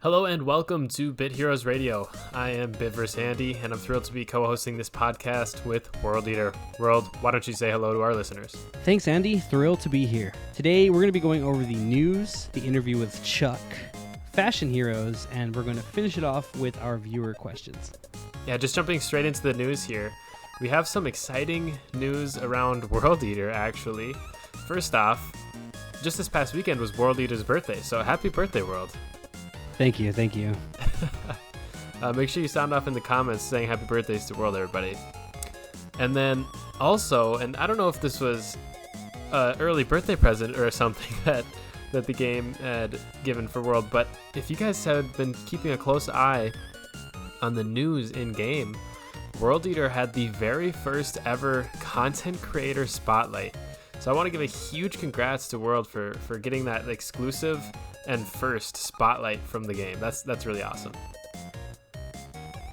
Hello and welcome to Bit Heroes Radio. I am Bivers Handy, and I'm thrilled to be co-hosting this podcast with World Eater. World, why don't you say hello to our listeners? Thanks, Andy. Thrilled to be here. Today, we're going to be going over the news, the interview with Chuck, fashion heroes, and we're going to finish it off with our viewer questions. Yeah, just jumping straight into the news here. We have some exciting news around World Eater, actually. First off, just this past weekend was World Eater's birthday, so happy birthday, World. Thank you. Make sure you sound off in the comments saying happy birthdays to World, everybody. And then also, and I don't know if this was an early birthday present or something that the game had given for World, but if you guys have been keeping a close eye on the news in-game, World Eater had the very first ever content creator spotlight. So I want to give a huge congrats to World for getting that exclusive and first spotlight from the game. That's really awesome.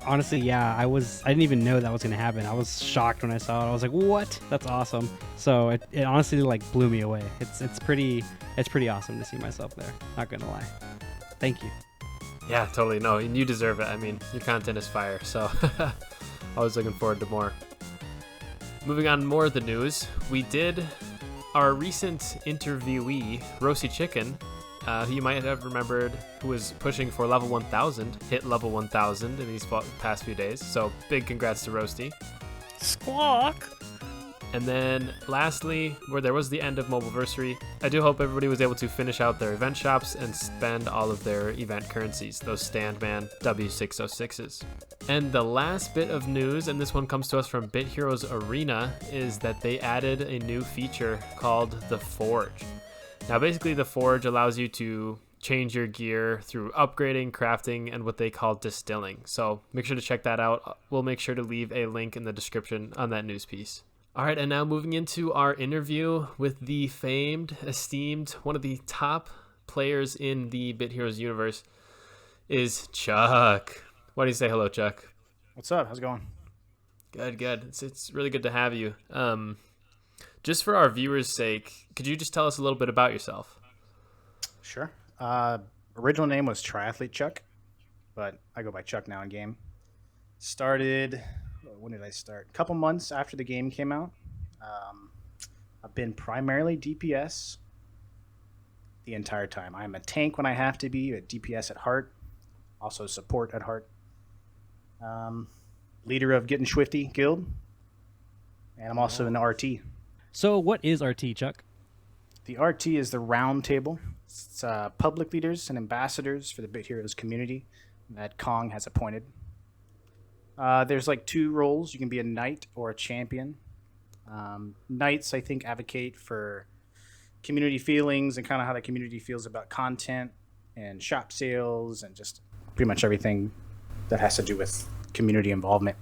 Honestly, yeah, I didn't even know that was going to happen. I was shocked when I saw it. I was like, what? That's awesome. So it honestly blew me away. It's pretty awesome to see myself there. Not going to lie. Thank you. Yeah, totally. No, and you deserve it. I mean, your content is fire. So always looking forward to more. Moving on, more of the news. We did our recent interviewee, Roasty Chicken, who you might have remembered, who was pushing for level 1000, hit level 1000 in these past few days. So big congrats to Roasty. Squawk! And then lastly, where there was the end of Mobileversary, I do hope everybody was able to finish out their event shops and spend all of their event currencies, those Standman W606s. And the last bit of news, and this one comes to us from Bit Heroes Arena, is that they added a new feature called the Forge. Now basically the Forge allows you to change your gear through upgrading, crafting, and what they call distilling. So make sure to check that out. We'll make sure to leave a link in the description on that news piece. All right, and now moving into our interview with the famed, esteemed, one of the top players in the Bit Heroes universe is Chuck. Why do you say hello, Chuck? What's up? How's it going? Good. It's really good to have you. Just for our viewers' sake, could you just tell us a little bit about yourself? Sure. Original name was Triathlete Chuck, but I go by Chuck now in game. Started, when did I start? A couple months after the game came out. I've been primarily DPS the entire time. I'm a tank when I have to be, a DPS at heart, also support at heart. Leader of Getting Swifty Guild, and I'm also an RT. So what is RT, Chuck? The RT is the round table. It's public leaders and ambassadors for the Bit Heroes community that Kong has appointed. There's two roles. You can be a knight or a champion. Knights, I think, advocate for community feelings and kind of how the community feels about content and shop sales and just pretty much everything that has to do with community involvement.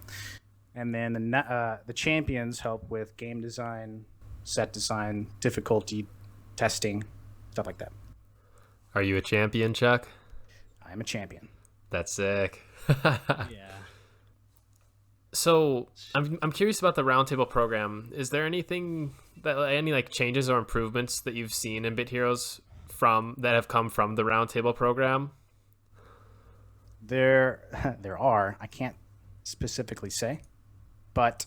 And then the champions help with game design, set design, difficulty testing, stuff like that. Are you a champion, Chuck? I'm a champion. That's sick. Yeah. So I'm curious about the roundtable program. Is there anything any changes or improvements that you've seen in Bit Heroes that have come from the roundtable program? There are. I can't specifically say, but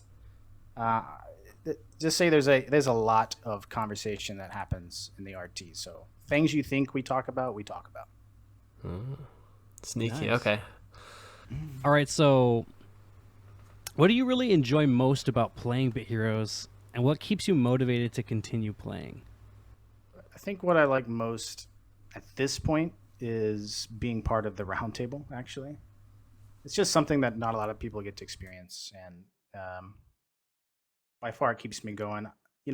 just say there's a lot of conversation that happens in the RT. So things you think we talk about. Sneaky. Nice. Okay. All right, so what do you really enjoy most about playing Bit Heroes, and what keeps you motivated to continue playing? I think what I like most at this point is being part of the roundtable, actually. It's just something that not a lot of people get to experience, and by far it keeps me going.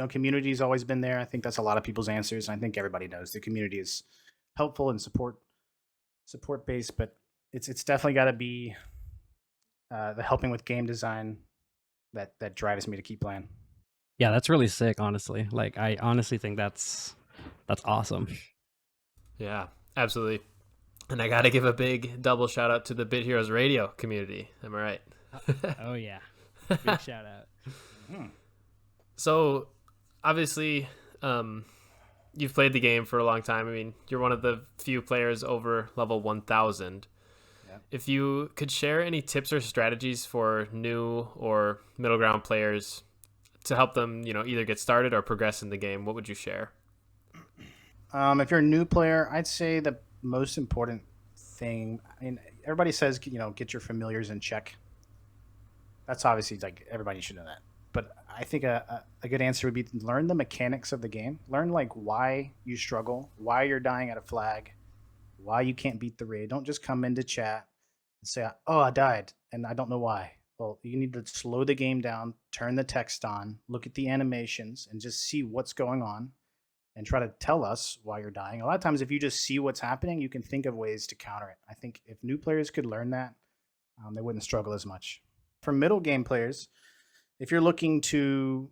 Community's always been there. I think that's a lot of people's answers. I think everybody knows the community is helpful and support based, but it's definitely got to be the helping with game design that drives me to keep playing. Yeah, that's really sick, honestly. I honestly think that's awesome. Yeah, absolutely. And I got to give a big double shout out to the Bit Heroes Radio community. Am I right? Oh, yeah. Big shout out. So, obviously, you've played the game for a long time. I mean, you're one of the few players over level 1000. Yeah. If you could share any tips or strategies for new or middle ground players to help them, either get started or progress in the game, what would you share? If you're a new player, I'd say the most important thing. I mean, everybody says get your familiars in check. That's obviously like everybody should know that. But I think a good answer would be to learn the mechanics of the game. Learn like why you struggle, why you're dying at a flag, why you can't beat the raid. Don't just come into chat and say, "Oh, I died and I don't know why." Well, you need to slow the game down, turn the text on, look at the animations, and just see what's going on, and try to tell us why you're dying. A lot of times, if you just see what's happening, you can think of ways to counter it. I think if new players could learn that, they wouldn't struggle as much. For middle game players, if you're looking to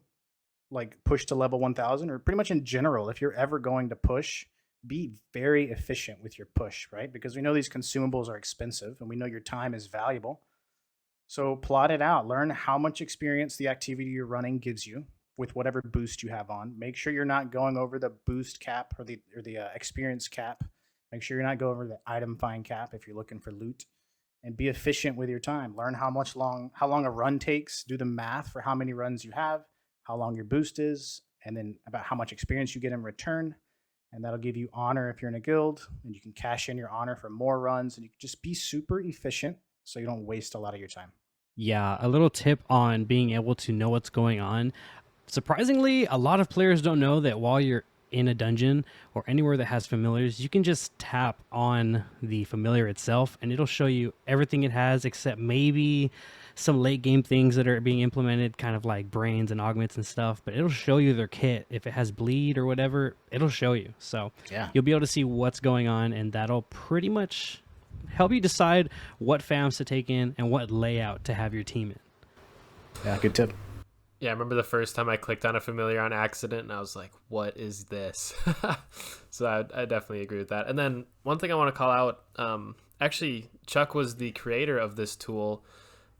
like push to level 1000, or pretty much in general, if you're ever going to push, be very efficient with your push, right? Because we know these consumables are expensive and we know your time is valuable. So plot it out. Learn how much experience the activity you're running gives you with whatever boost you have on. Make sure you're not going over the boost cap or the experience cap. Make sure you're not going over the item find cap if you're looking for loot, and be efficient with your time. Learn how long a run takes. Do the math for how many runs you have, how long your boost is, and then about how much experience you get in return. And that'll give you honor if you're in a guild, and you can cash in your honor for more runs. And you can just be super efficient so you don't waste a lot of your time. Yeah, a little tip on being able to know what's going on. Surprisingly, a lot of players don't know that while you're in a dungeon or anywhere that has familiars, you can just tap on the familiar itself and it'll show you everything it has except maybe some late game things that are being implemented, kind of like brains and augments and stuff, but it'll show you their kit. If it has bleed or whatever, it'll show you. So Yeah. you'll be able to see what's going on, and that'll pretty much help you decide what fams to take in and what layout to have your team in. Yeah, good tip. Yeah, I remember the first time I clicked on a familiar on accident and I was like, what is this? So I definitely agree with that. And then one thing I want to call out, actually, Chuck was the creator of this tool.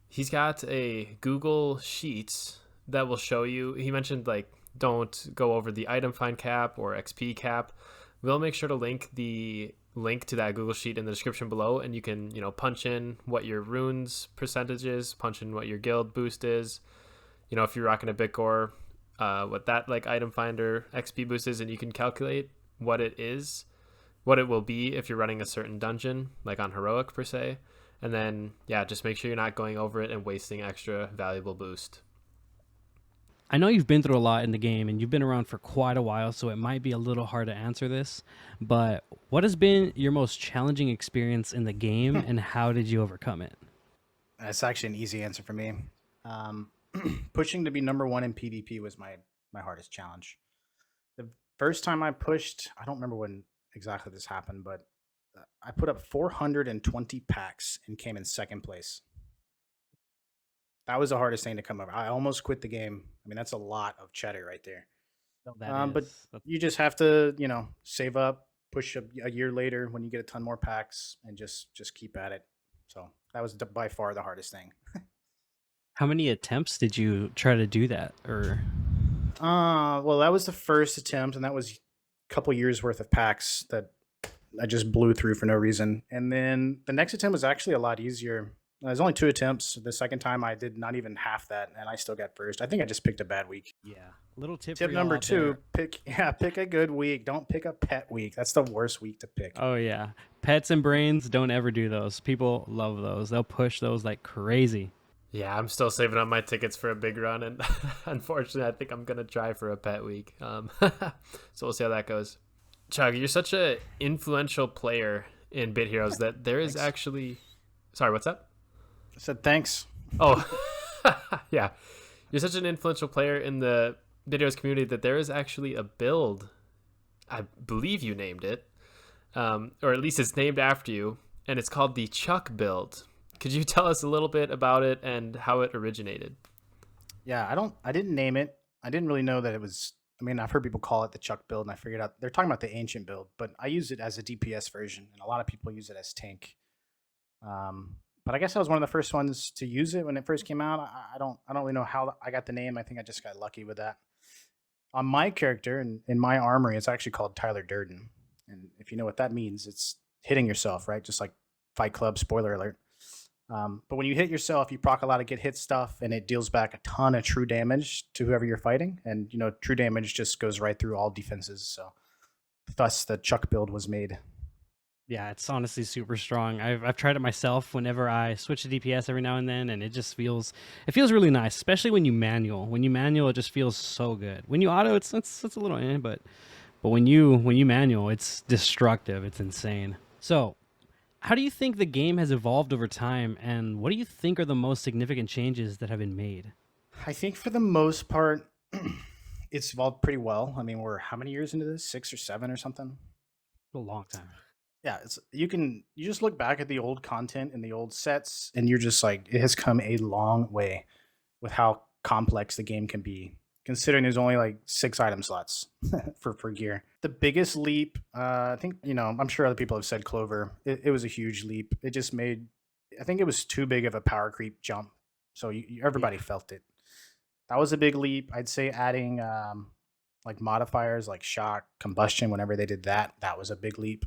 He's got a Google Sheets that will show you. He mentioned like don't go over the item find cap or XP cap. We'll make sure to link to that Google Sheet in the description below, and you can punch in what your runes percentage is, punch in what your guild boost is. If you're rocking a Bitcore, what that like item finder XP boost is, and you can calculate what it is, what it will be if you're running a certain dungeon, like on heroic per se. And then, yeah, just make sure you're not going over it and wasting extra valuable boost. I know you've been through a lot in the game and you've been around for quite a while, so it might be a little hard to answer this, but what has been your most challenging experience in the game and how did you overcome it? That's actually an easy answer for me. Pushing to be number one in PvP was my hardest challenge. The first time I pushed, I don't remember when exactly this happened, but I put up 420 packs and came in second place. That was the hardest thing to come over. I almost quit the game. I mean, that's a lot of cheddar right there. But you just have to, save up, push a year later when you get a ton more packs, and just keep at it. So that was by far the hardest thing. How many attempts did you try to do that? Or well, that was the first attempt, and that was a couple years worth of packs that I just blew through for no reason. And then the next attempt was actually a lot easier. There's only 2 attempts. The second time I did not even half that, and I still got first. I think I just picked a bad week. yeah, little tip. Tip number 2: pick a good week. Don't pick a pet week. That's the worst week to pick. Oh yeah, pets and brains, don't ever do those. People love those. They'll push those like crazy. Yeah, I'm still saving up my tickets for a big run, and unfortunately, I think I'm gonna try for a pet week. So we'll see how that goes. Chug, you're such an influential player in Bit Heroes that there is actually. Sorry, what's up? I said thanks. Oh, yeah. You're such an influential player in the Bit Heroes community that there is actually a build. I believe you named it, or at least it's named after you, and it's called the Chuck build. Could you tell us a little bit about it and how it originated? Yeah, I didn't name it. I didn't really know that it was. I mean, I've heard people call it the Chuck build, and I figured out they're talking about the ancient build, but I use it as a DPS version, and a lot of people use it as tank. But I guess I was one of the first ones to use it when it first came out. I don't really know how I got the name. I think I just got lucky with that. On my character and in my armory, it's actually called Tyler Durden. And if you know what that means, it's hitting yourself, right? Just like Fight Club, spoiler alert. But when you hit yourself, you proc a lot of get hit stuff, and it deals back a ton of true damage to whoever you're fighting. And true damage just goes right through all defenses. So thus the Chuck build was made. Yeah, it's honestly super strong. I've tried it myself whenever I switch to DPS every now and then, and it feels really nice, especially when you manual. When you manual, it just feels so good. When you auto, it's a little but when you manual, it's destructive. It's insane. So, how do you think the game has evolved over time, and what do you think are the most significant changes that have been made? I think for the most part, it's evolved pretty well. I mean, we're how many years into this? 6 or 7 or something? A long time. Yeah, you just look back at the old content and the old sets, and you're just like, it has come a long way with how complex the game can be, considering there's only like 6 item slots for gear. The biggest leap, I think, I'm sure other people have said Clover. It was a huge leap. It just made, I think it was too big of a power creep jump, so everybody felt it. That was a big leap. I'd say adding like modifiers like shock, combustion, whenever they did that, that was a big leap,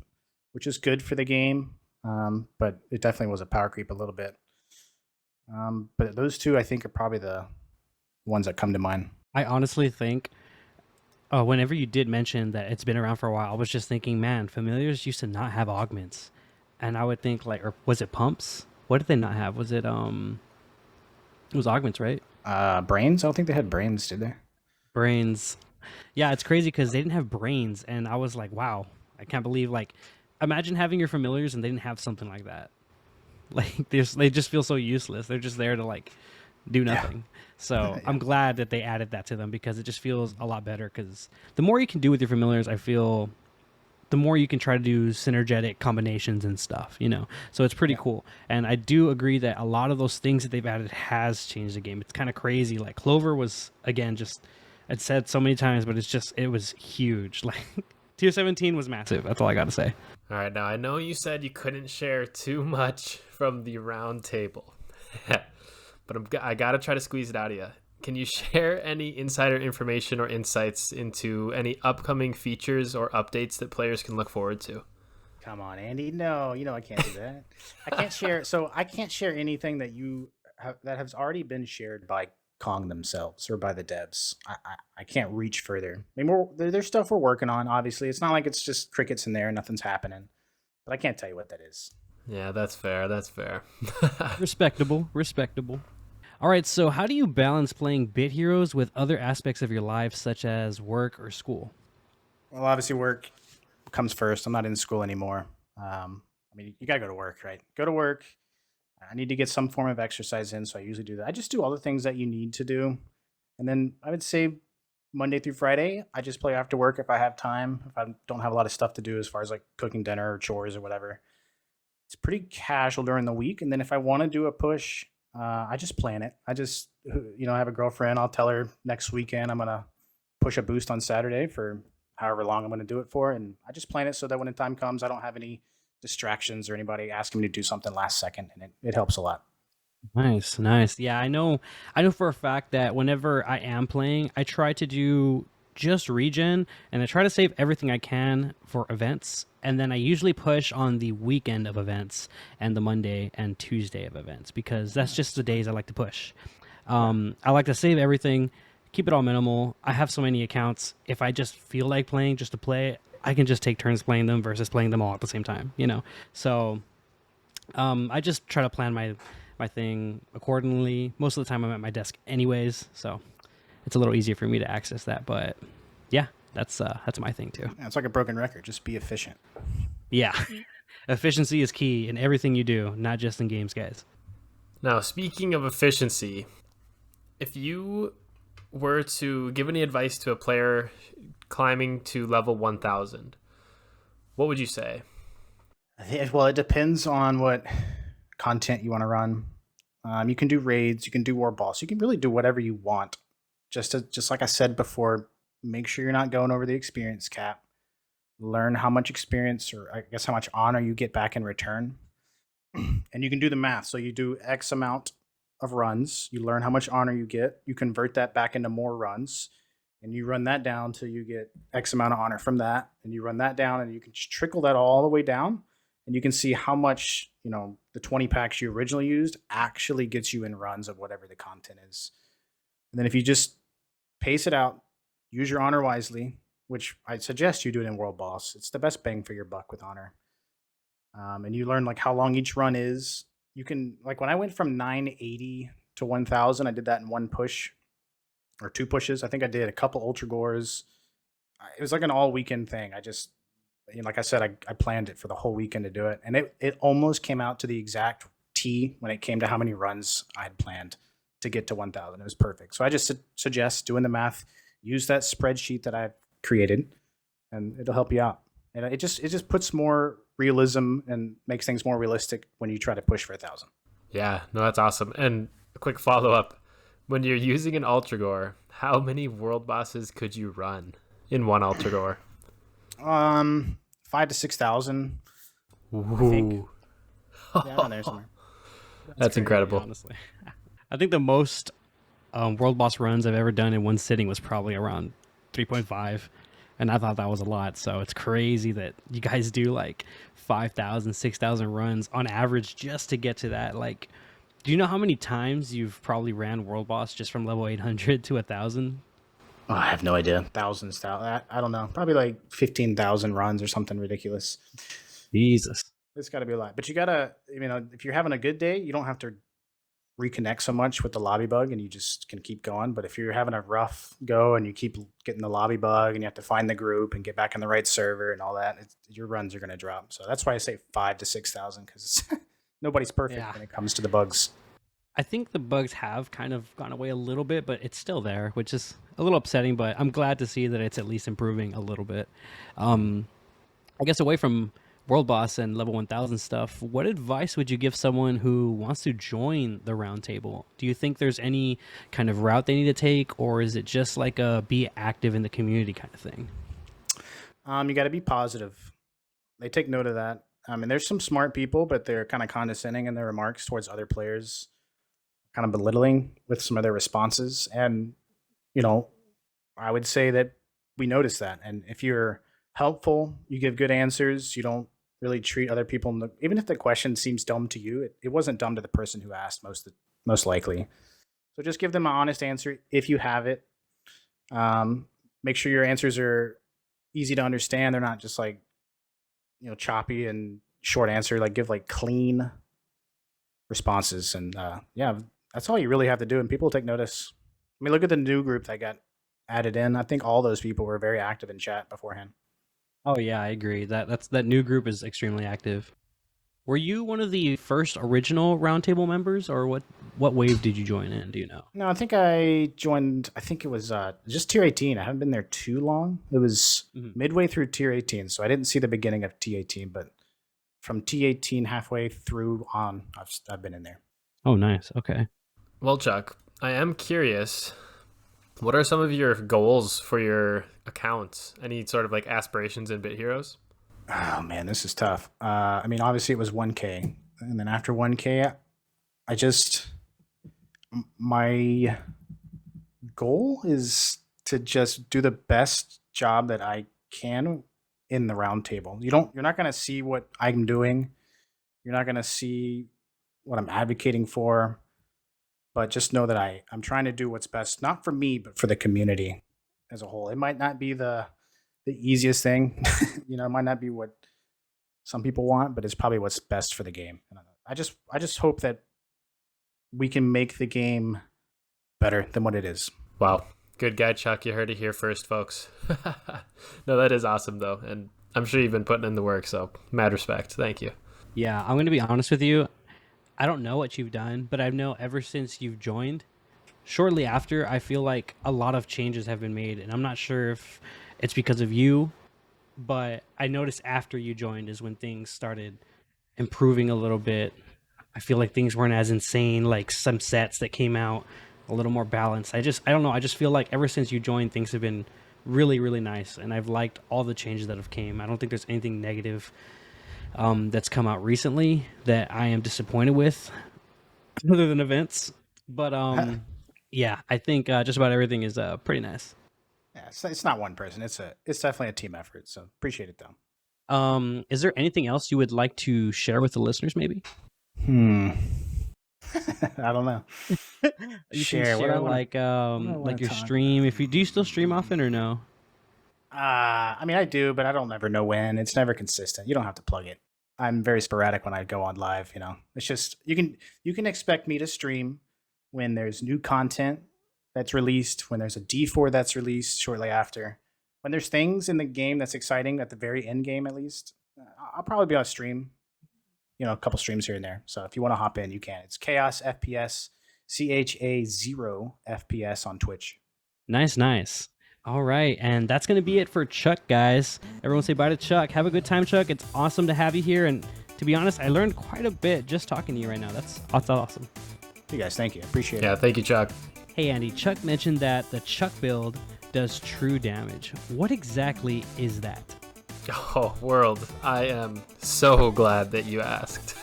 which is good for the game. But it definitely was a power creep a little bit. But those two, I think, are probably the ones that come to mind. I honestly think, whenever you did mention that it's been around for a while, I was just thinking, man, familiars used to not have augments, and I would think like, or was it pumps? What did they not have? Was it It was augments, right? Brains? I don't think they had brains, did they? Brains. Yeah, it's crazy because they didn't have brains, and I was like, wow, I can't believe, like, imagine having your familiars and they didn't have something like that. Like, they just feel so useless. They're just there to like do nothing. So Yeah. I'm glad that they added that to them because it just feels a lot better. Because the more you can do with your familiars, I feel the more you can try to do synergetic combinations and stuff, So it's pretty cool. And I do agree that a lot of those things that they've added has changed the game. It's kind of crazy. Like Clover was, again, just, it's said so many times, but it was huge. Like tier 17 was massive. That's all I got to say. All right, now I know you said you couldn't share too much from the round table, but I gotta try to squeeze it out of you. Can you share any insider information or insights into any upcoming features or updates that players can look forward to? Come on, Andy. No, I can't do that. I can't share. So I can't share anything that has already been shared by Kong themselves or by the devs. I can't reach further. I mean, there's stuff we're working on. Obviously, it's not like it's just crickets in there and nothing's happening. But I can't tell you what that is. Yeah, that's fair. That's fair. Respectable. All right, so how do you balance playing Bit Heroes with other aspects of your life, such as work or school? Well, obviously, work comes first. I'm not in school anymore. I mean, you gotta go to work, right? Go to work. I need to get some form of exercise in, so I usually do that. I just do all the things that you need to do, and then I would say Monday through Friday, I just play after work if I have time. If I don't have a lot of stuff to do as far as like cooking dinner or chores or whatever, it's pretty casual during the week. And then if I want to do a push, I just plan it. I just, I have a girlfriend. I'll tell her next weekend I'm gonna push a boost on Saturday for however long I'm gonna do it for, and I just plan it so that when the time comes, I don't have any distractions or anybody asking me to do something last second, and it helps a lot. Nice. Yeah, I know for a fact that whenever I am playing, I try to do just regen and I try to save everything I can for events. And then I usually push on the weekend of events and the Monday and Tuesday of events because that's just the days I like to push. I like to save everything, keep it all minimal. I have so many accounts. If I just feel like playing just to play, I can just take turns playing them versus playing them all at the same time, So I just try to plan my thing accordingly. Most of the time I'm at my desk anyways, so it's a little easier for me to access that. But yeah, that's my thing too. Yeah, it's like a broken record. Just be efficient. Yeah. Efficiency is key in everything you do, not just in games, guys. Now, speaking of efficiency, if you were to give any advice to a player climbing to level 1000, what would you say? Well, it depends on what content you want to run. You can do raids, you can do war boss, you can really do whatever you want. Just like I said before, make sure you're not going over the experience cap. Learn how much experience, or I guess how much honor you get back in return. And you can do the math. So you do X amount of runs, you learn how much honor you get, you convert that back into more runs, and you run that down till you get X amount of honor from that, and you run that down, and you can just trickle that all the way down, and you can see how much the 20 packs you originally used actually gets you in runs of whatever the content is. And then if you just pace it out, use your honor wisely, which I suggest you do it in World Boss. It's the best bang for your buck with honor. And you learn like how long each run is. You can, like, when I went from 980 to 1000, I did that in one push or two pushes. I think I did a couple Ultra Gores. It was like an all weekend thing. I just, like I said, I planned it for the whole weekend to do it. And it almost came out to the exact T when it came to how many runs I had planned to get to 1000. It was perfect. So I just suggest doing the math, use that spreadsheet that I've created, and it'll help you out. And it just puts more realism and makes things more realistic when you try to push for 1000. Yeah, no, that's awesome. And a quick follow up: when you're using an Ultra Gore, how many world bosses could you run in one Ultra Gore? 5 to 6,000. I think. Yeah, around there somewhere. That's crazy, incredible. Honestly, I think the most world boss runs I've ever done in one sitting was probably around 3.5. And I thought that was a lot. So it's crazy that you guys do like 5,000, 6,000 runs on average just to get to that. Like, do you know how many times you've probably ran World Boss just from level 800 to 1,000? Oh, I have no idea. Thousands. I don't know. Probably like 15,000 runs or something ridiculous. Jesus. It's got to be a lot. But you got to, if you're having a good day, you don't have to reconnect so much with the lobby bug and you just can keep going. But if you're having a rough go and you keep getting the lobby bug and you have to find the group and get back on the right server and all that, your runs are going to drop. So that's why I say 5 to 6,000, because nobody's perfect when it comes to the bugs. I think the bugs have kind of gone away a little bit, but it's still there, which is a little upsetting, but I'm glad to see that it's at least improving a little bit. I guess away from World Boss and level 1000 stuff, what advice would you give someone who wants to join the round table? Do you think there's any kind of route they need to take, or is it just like a be active in the community kind of thing? You got to be positive. They take note of that. I mean, there's some smart people, but they're kind of condescending in their remarks towards other players, kind of belittling with some of their responses. And, I would say that we notice that. And if you're helpful, you give good answers, you don't really treat other people, even if the question seems dumb to you, it wasn't dumb to the person who asked most likely. So just give them an honest answer if you have it. Make sure your answers are easy to understand. They're not just like, choppy and short answer. Like, give like clean responses. And that's all you really have to do. And people take notice. I mean, look at the new group that got added in. I think all those people were very active in chat beforehand. Oh yeah, I agree. That new group is extremely active. Were you one of the first original roundtable members, or what wave did you join in? Do you know? No, I think I joined. I think it was just tier 18. I haven't been there too long. It was midway through tier 18, so I didn't see the beginning of T18. But from T18 halfway through on, I've been in there. Oh, nice. Okay. Well, Chuck, I am curious. What are some of your goals for your accounts? Any sort of like aspirations in Bit Heroes? Oh man, this is tough. I mean, obviously it was 1K, and then after 1K, my goal is to just do the best job that I can in the round table. You're not going to see what I'm doing. You're not going to see what I'm advocating for, but just know that I'm trying to do what's best, not for me, but for the community as a whole. It might not be the easiest thing. It might not be what some people want, but it's probably what's best for the game. And I just hope that we can make the game better than what it is. Wow. Good guy, Chuck. You heard it here first, folks. No, that is awesome, though. And I'm sure you've been putting in the work, so mad respect. Thank you. Yeah, I'm going to be honest with you. I don't know what you've done, but I know ever since you've joined, shortly after, I feel like a lot of changes have been made. And I'm not sure if it's because of you, but I noticed after you joined is when things started improving a little bit. I feel like things weren't as insane, like some sets that came out a little more balanced. I don't know. I just feel like ever since you joined, things have been really, really nice. And I've liked all the changes that have came. I don't think there's anything negative that's come out recently that I am disappointed with other than events. But yeah, I think just about everything is pretty nice. Yeah, Yeah, it's not one person. It's definitely a team effort. So appreciate it though. Is there anything else you would like to share with the listeners? Maybe Hmm. I don't know. you can Share what share I want. like your stream. If you do, you still stream often or no? I mean, I do, but I don't ever know when. It's never consistent. You don't have to plug it. I'm very sporadic when I go on live. It's just you can expect me to stream when there's new content that's released, when there's a D4 that's released shortly after, when there's things in the game that's exciting at the very end game at least. I'll probably be on stream. A couple streams here and there. So if you want to hop in, you can. It's Chaos FPS CHA0 FPS on Twitch. Nice. All right, and that's going to be it for Chuck, guys. Everyone say bye to Chuck. Have a good time, Chuck. It's awesome to have you here, and to be honest, I learned quite a bit just talking to you right now. That's awesome. You guys, thank you. Appreciate it. Yeah, thank you, Chuck. Hey, Andy, Chuck mentioned that the Chuck build does true damage. What exactly is that? Oh, world, I am so glad that you asked.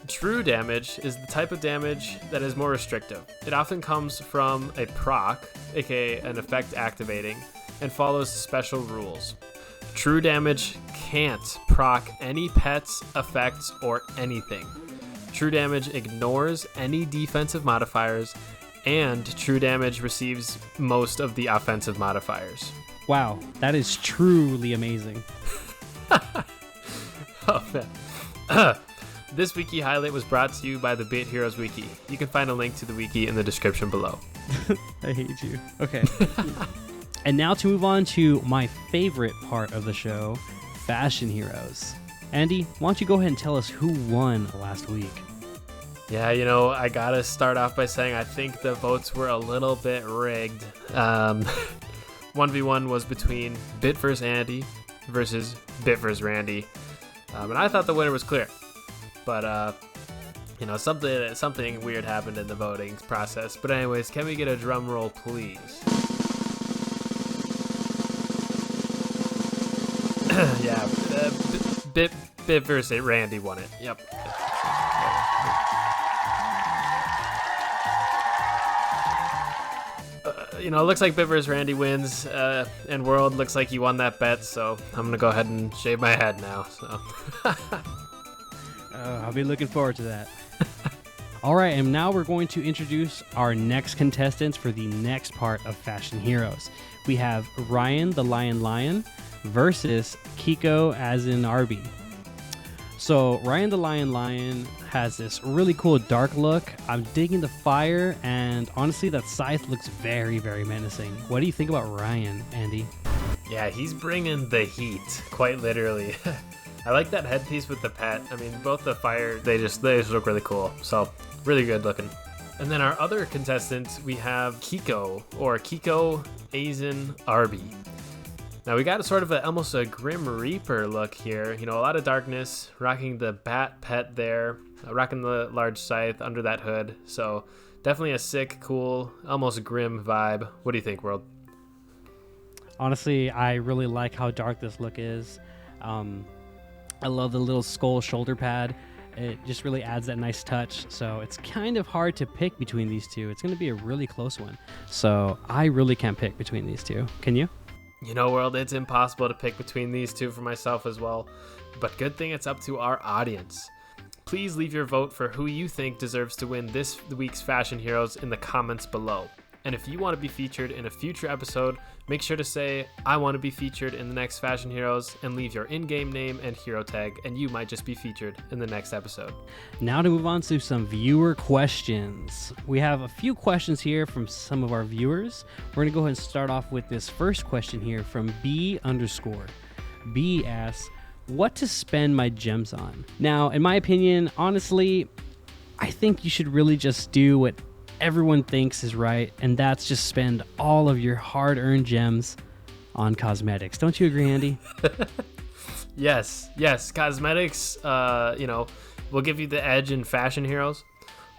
True damage is the type of damage that is more restrictive. It often comes from a proc, aka an effect activating, and follows special rules. True damage can't proc any pets, effects, or anything. True damage ignores any defensive modifiers, and true damage receives most of the offensive modifiers. Wow, that is truly amazing. Oh, man. This wiki highlight was brought to you by the Bit Heroes Wiki. You can find a link to the wiki in the description below. I hate you. Okay. And now to move on to my favorite part of the show, Fashion Heroes. Andy, why don't you go ahead and tell us who won last week? Yeah, I gotta start off by saying I think the votes were a little bit rigged. 1v1 was between Bit vs. Andy versus Bit vs. Randy. And I thought the winner was clear. But, something weird happened in the voting process. But anyways, can we get a drum roll, please? Yeah, Bit versus Randy won it. Yep. It looks like Bit vs. Randy wins, and World looks like he won that bet, so I'm gonna go ahead and shave my head now. So. I'll be looking forward to that. All right, and now we're going to introduce our next contestants for the next part of Fashion Heroes. We have Ryan the Lion versus Kiko as in Arby. So Ryan the Lion has this really cool dark look. I'm digging the fire, and honestly, that scythe looks very, very menacing. What do you think about Ryan, Andy? Yeah, he's bringing the heat, quite literally. I like that headpiece with the pet. I mean, both the fire, they just look really cool. So, really good looking. And then our other contestants, we have Kiko, or Kiko Aizen Arby. Now we got almost a Grim Reaper look here. A lot of darkness, rocking the bat pet there, rocking the large scythe under that hood. So definitely a sick, cool, almost grim vibe. What do you think, World? Honestly, I really like how dark this look is. I love the little skull shoulder pad. It just really adds that nice touch. So it's kind of hard to pick between these two. It's going to be a really close one. So I really can't pick between these two. Can you? World, it's impossible to pick between these two for myself as well. But good thing it's up to our audience. Please leave your vote for who you think deserves to win this week's Fashion Heroes in the comments below. And if you want to be featured in a future episode, make sure to say, I want to be featured in the next Fashion Heroes, and leave your in-game name and hero tag, and you might just be featured in the next episode. Now to move on to some viewer questions. We have a few questions here from some of our viewers. We're going to go ahead and start off with this first question here from B_. B asks, what to spend my gems on? Now, in my opinion, honestly, I think you should really just do what everyone thinks is right, and that's just spend all of your hard-earned gems on cosmetics. Don't you agree, Andy? Yes. Cosmetics, will give you the edge in Fashion Heroes.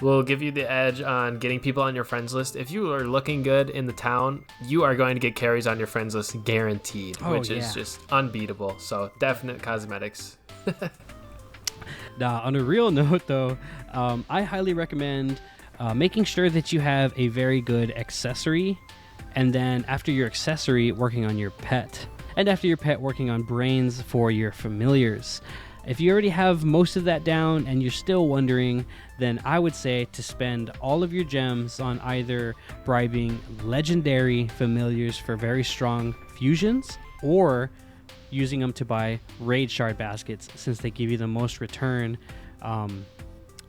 Will give you the edge on getting people on your friends list. If you are looking good in the town, you are going to get carries on your friends list guaranteed, which is just unbeatable. So definite cosmetics. Now, on a real note, though, I highly recommend making sure that you have a very good accessory And then after your accessory, working on your pet. And after your pet, working on brains for your familiars. If you already have most of that down and you're still wondering, then I would say to spend all of your gems on either bribing legendary familiars for very strong fusions, or using them to buy raid shard baskets, since they give you the most return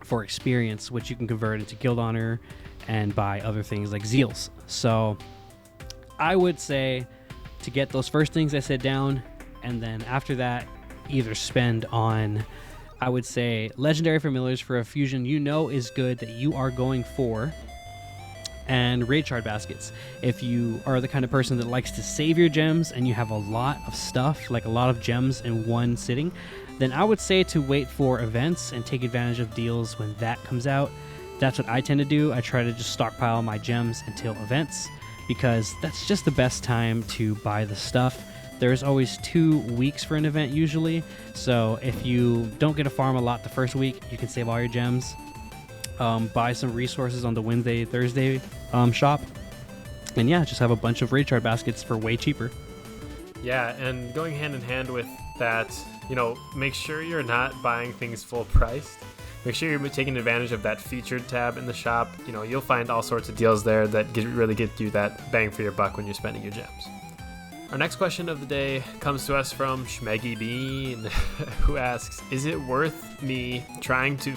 for experience, which you can convert into guild honor and buy other things like zeals. So I would say to get those first things I said down, and then after that, either spend on, I would say, legendary familiars for a fusion you know is good that you are going for, and raid shard baskets. If you are the kind of person that likes to save your gems and you have a lot of stuff, like a lot of gems in one sitting, then I would say to wait for events and take advantage of deals when that comes out. That's what I tend to do. I try to just stockpile my gems until events, because that's just the best time to buy the stuff. There's always 2 weeks for an event usually, so if you don't get to farm a lot the first week, you can save all your gems, buy some resources on the Wednesday, Thursday shop, and yeah, just have a bunch of raid shard baskets for way cheaper. Yeah, and going hand in hand with that, make sure you're not buying things full priced. Make sure you're taking advantage of that featured tab in the shop. You'll find all sorts of deals there that really get you that bang for your buck when you're spending your gems. Our next question of the day comes to us from Schmeggy Bean, who asks, is it worth me trying to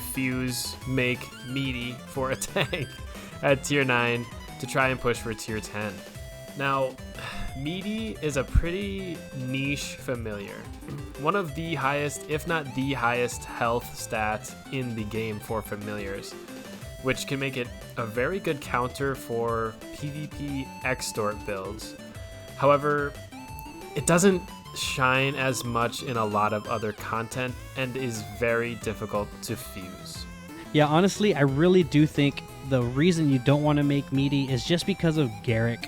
make meaty for a tank at tier 9 to try and push for tier 10? Now, meaty is a pretty niche familiar. One of the highest, if not the highest, health stat in the game for familiars, which can make it a very good counter for PvP extort builds. However, it doesn't shine as much in a lot of other content and is very difficult to fuse. Yeah, honestly, I really do think the reason you don't want to make meaty is just because of Garrick.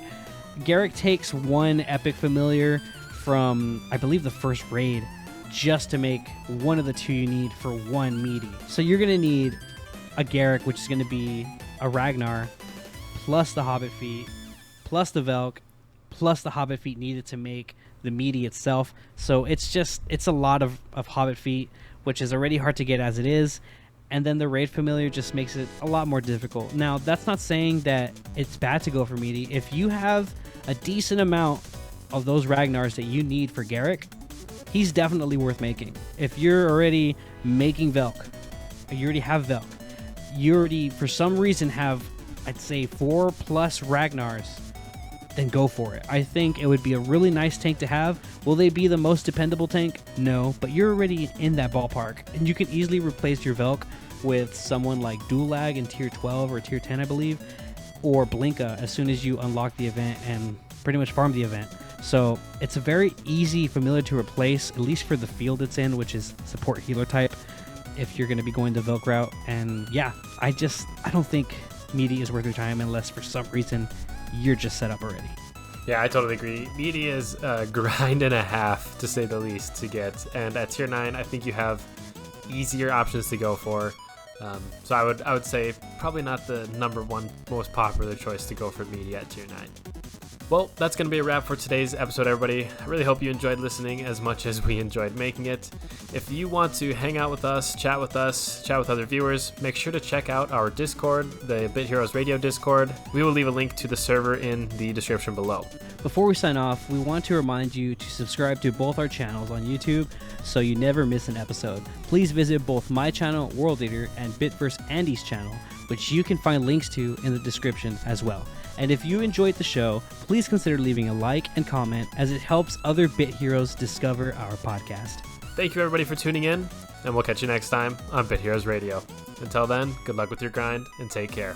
Garrick takes one epic familiar from, I believe, the first raid just to make one of the 2 you need for one meaty. So you're going to need a Garrick, which is going to be a Ragnar, plus the Hobbit feet, plus the Velk, plus the Hobbit feet needed to make the meaty itself. So it's a lot of Hobbit feet, which is already hard to get as it is. And then the raid familiar just makes it a lot more difficult. Now, that's not saying that it's bad to go for meaty. If you have a decent amount of those Ragnars that you need for Garrick, he's definitely worth making. If you're already making Velk, or you already have Velk, you already, for some reason, have, I'd say, 4+ Ragnars, then go for it. I think it would be a really nice tank to have. Will they be the most dependable tank? No, but you're already in that ballpark, and you can easily replace your Velk with someone like Dulag in tier 12 or tier 10, I believe, or Blinka as soon as you unlock the event and pretty much farm the event. So it's a very easy familiar to replace, at least for the field it's in, which is support healer type, if you're going to be going the Velk route. And yeah, I don't think meaty is worth your time unless for some reason you're just set up already. Yeah, I totally agree. Meaty is a grind and a half, to say the least, to get. And at tier 9, I think you have easier options to go for. So I would say probably not the number 1 most popular choice to go for meaty at tier 9. Well, that's going to be a wrap for today's episode, everybody. I really hope you enjoyed listening as much as we enjoyed making it. If you want to hang out with us, chat with other viewers, make sure to check out our Discord, the Bit Heroes Radio Discord. We will leave a link to the server in the description below. Before we sign off, we want to remind you to subscribe to both our channels on YouTube so you never miss an episode. Please visit both my channel, World Leader, and Bitverse Andy's channel, which you can find links to in the description as well. And if you enjoyed the show, please consider leaving a like and comment, as it helps other Bit Heroes discover our podcast. Thank you everybody for tuning in, and we'll catch you next time on Bit Heroes Radio. Until then, good luck with your grind and take care.